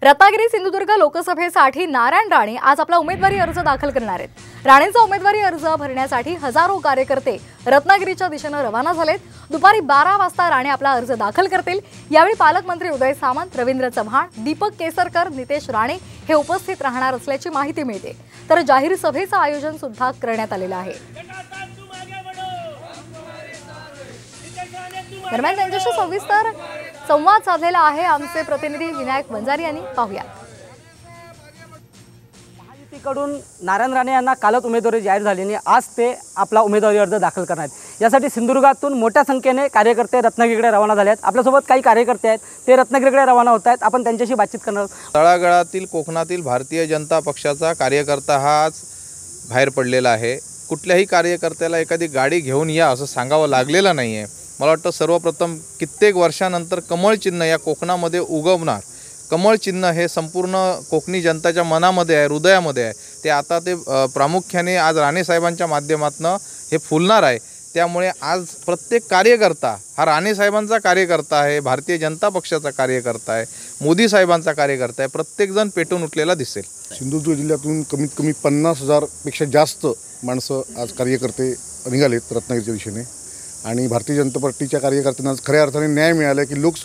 रत्नागिरी सिंधुदुर्ग लोकसभेसाठी नारायण राणे आज आपला उमेदवारी अर्ज दाखल करणार आहेत। राणेंचा उमेदवारी अर्ज भरण्यासाठी हजारो कार्यकर्ते रत्नागिरीच्या दिशेने रवाना झालेत। दुपारी 12 वाजता राणे आपला अर्ज दाखल करतील। यावेळी पालकमंत्री उदय सामंत, रवींद्र चव्हाण, दीपक केसरकर, नितेश राणे हे उपस्थित राहणार असल्याची माहिती मिळते। तर जाहीर सभेचं आयोजन सुद्धा करण्यात आलेलं आहे। दरम्यान त्यांच्याशी सविस्तर संवाद साधलेला आहे आमचे प्रतिनिधी विनायक वंजारी यांनी। पाहूया। महायुतीकडून नारायण राणे यांना कालच उमेदवारी जाहीर झाली आणि आज ते आपला उमेदवारी अर्ज दाखल करणार आहेत। यासाठी सिंधुदुर्गातून मोठ्या संख्येने कार्यकर्ते रत्नागिरीकडे रवाना झाले आहेत। आपल्यासोबत काही कार्यकर्ते आहेत, ते रत्नागिरीकडे रवाना होत आहेत। आपण त्यांच्याशी बातचीत करणार आहोत। तळागाळातील कोकणातील भारतीय जनता पक्षाचा कार्यकर्ता हा आज बाहेर पडलेला आहे। कुठल्याही कार्यकर्त्याला एखादी गाडी घेऊन या असं सांगावं लागलेलं नाही आहे। मला वाटतं सर्वप्रथम कित्येक वर्षानंतर कमळ चिन्ह या कोकणामध्ये उगवणार, कमळ चिन्ह हे संपूर्ण कोकणी जनताच्या मनामध्ये आहे, हृदयामध्ये आहे। ते आता ते प्रामुख्याने आज राणे साहेबांच्या माध्यमातून हे फुलणार आहे। त्यामुळे आज प्रत्येक कार्यकर्ता हा राणे साहेबांचा कार्यकर्ता आहे, भारतीय जनता पक्षाचा कार्यकर्ता आहे, मोदी साहेबांचा कार्यकर्ता आहे। प्रत्येकजण पेटून उठलेला दिसेल। सिंधुदुर्ग जिल्ह्यातून कमीत कमी 50,000 पेक्षा जास्त माणसं आज कार्यकर्ते निघालेत रत्नागिरीच्या दिशेने आणि भारतीय जनता पार्टीच्या कार्यकर्त्यांना खऱ्या अर्थाने न्याय मिळाला की